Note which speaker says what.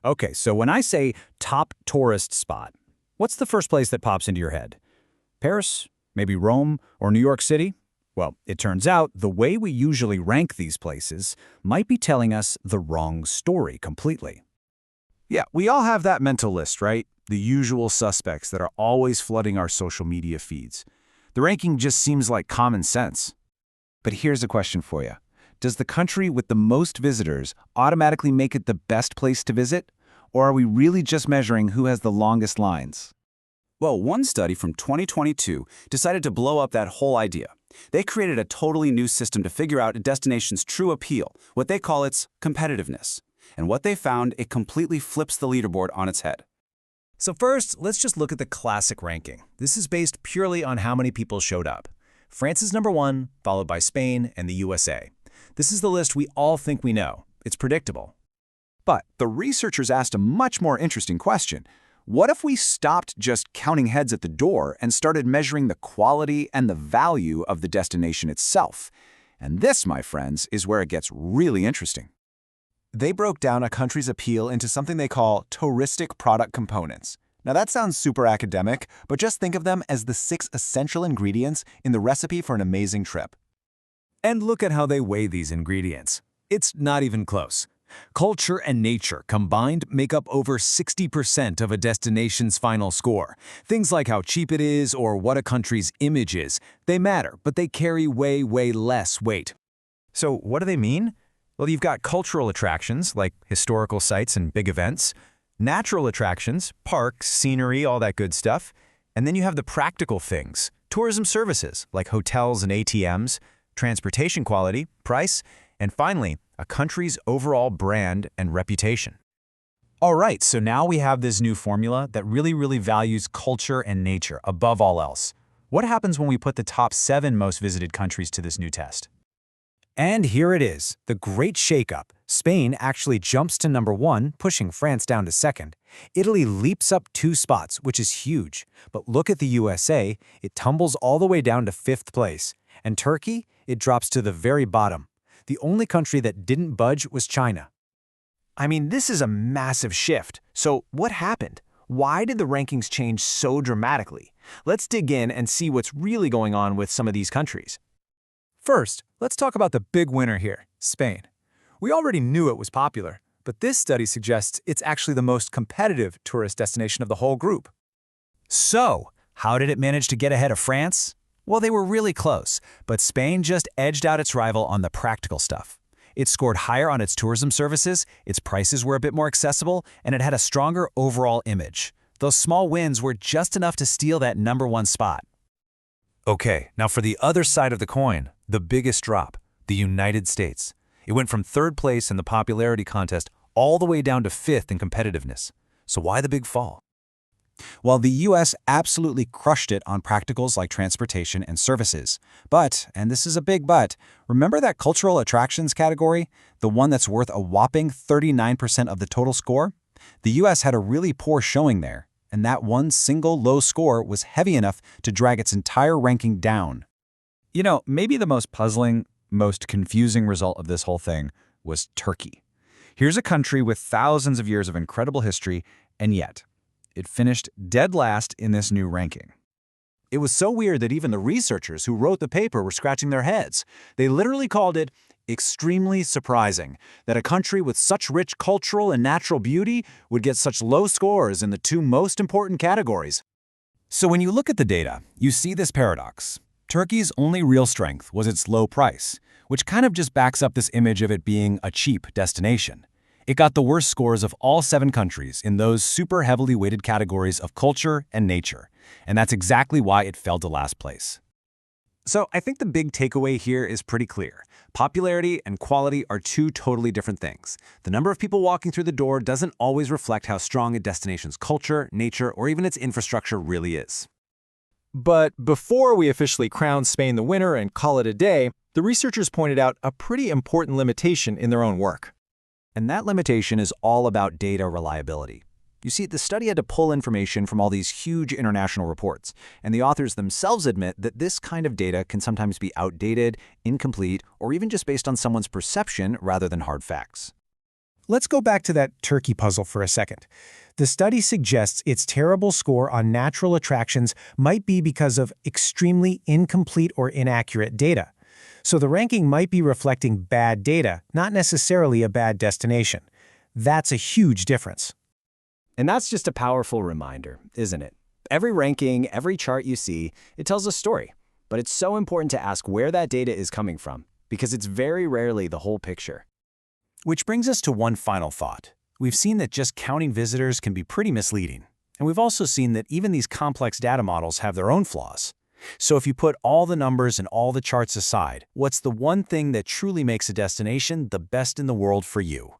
Speaker 1: Okay, so when I say top tourist spot, what's the first place that pops into your head? Paris? Maybe Rome? Or New York City? Well, it turns out the way we usually rank these places might be telling us the wrong story completely.
Speaker 2: Yeah, we all have that mental list, right? The usual suspects that are always flooding our social media feeds. The ranking just seems like common sense. But here's a question for you. Does the country with the most visitors automatically make it the best place to visit? Or are we really just measuring who has the longest lines?
Speaker 3: Well, one study from 2022 decided to blow up that whole idea. They created a totally new system to figure out a destination's true appeal, what they call its competitiveness. And what they found, it completely flips the leaderboard on its head.
Speaker 4: So first, let's just look at the classic ranking. This is based purely on how many people showed up. France is number 1, followed by Spain and the USA. This is the list we all think we know. It's predictable.
Speaker 2: But the researchers asked a much more interesting question. What if we stopped just counting heads at the door and started measuring the quality and the value of the destination itself? And this, my friends, is where it gets really interesting. They broke down a country's appeal into something they call touristic product components. Now that sounds super academic, but just think of them as the 6 essential ingredients in the recipe for an amazing trip.
Speaker 1: And look at how they weigh these ingredients. It's not even close. Culture and nature combined make up over 60% of a destination's final score. Things like how cheap it is or what a country's image is, they matter, but they carry way less weight.
Speaker 4: So what do they mean? Well, you've got cultural attractions, like historical sites and big events, natural attractions, parks, scenery, all that good stuff, and then you have the practical things, tourism services, like hotels and ATMs, transportation quality, price, and finally, a country's overall brand and reputation.
Speaker 1: All right, so now we have this new formula that really values culture and nature above all else. What happens when we put the top 7 most visited countries to this new test? And here it is, the great shakeup. Spain actually jumps to number 1, pushing France down to 2nd. Italy leaps up 2 spots, which is huge. But look at the USA, it tumbles all the way down to 5th place. And Turkey, it drops to the very bottom. The only country that didn't budge was China.
Speaker 4: I mean, this is a massive shift. So what happened? Why did the rankings change so dramatically? Let's dig in and see what's really going on with some of these countries.
Speaker 1: First, let's talk about the big winner here, Spain. We already knew it was popular, but this study suggests it's actually the most competitive tourist destination of the whole group. So, how did it manage to get ahead of France? Well, they were really close, but Spain just edged out its rival on the practical stuff. It scored higher on its tourism services, its prices were a bit more accessible, and it had a stronger overall image. Those small wins were just enough to steal that number 1 spot. Okay, now for the other side of the coin, the biggest drop, the United States. It went from 3rd place in the popularity contest all the way down to 5th in competitiveness. So why the big fall? Well, the US absolutely crushed it on practicals like transportation and services. But, and this is a big but, remember that cultural attractions category? The one that's worth a whopping 39% of the total score? The US had a really poor showing there, and that one single low score was heavy enough to drag its entire ranking down. You know, maybe the most puzzling, most confusing result of this whole thing was Turkey. Here's a country with thousands of years of incredible history, and yet, it finished dead last in this new ranking. It was so weird that even the researchers who wrote the paper were scratching their heads. They literally called it extremely surprising that a country with such rich cultural and natural beauty would get such low scores in the 2 most important categories. So when you look at the data, you see this paradox. Turkey's only real strength was its low price, which kind of just backs up this image of it being a cheap destination. It got the worst scores of all 7 countries in those super heavily weighted categories of culture and nature, and that's exactly why it fell to last place. So I think the big takeaway here is pretty clear. Popularity and quality are 2 totally different things. The number of people walking through the door doesn't always reflect how strong a destination's culture, nature, or even its infrastructure really is.
Speaker 5: But before we officially crown Spain the winner and call it a day, the researchers pointed out a pretty important limitation in their own work.
Speaker 1: And that limitation is all about data reliability. You see, the study had to pull information from all these huge international reports, and the authors themselves admit that this kind of data can sometimes be outdated, incomplete, or even just based on someone's perception rather than hard facts.
Speaker 6: Let's go back to that turkey puzzle for a second. The study suggests its terrible score on natural attractions might be because of extremely incomplete or inaccurate data. So the ranking might be reflecting bad data, not necessarily a bad destination. That's a huge difference.
Speaker 5: And that's just a powerful reminder, isn't it? Every ranking, every chart you see, it tells a story. But it's so important to ask where that data is coming from, because it's very rarely the whole picture.
Speaker 1: Which brings us to one final thought. We've seen that just counting visitors can be pretty misleading. And we've also seen that even these complex data models have their own flaws. So if you put all the numbers and all the charts aside, what's the one thing that truly makes a destination the best in the world for you?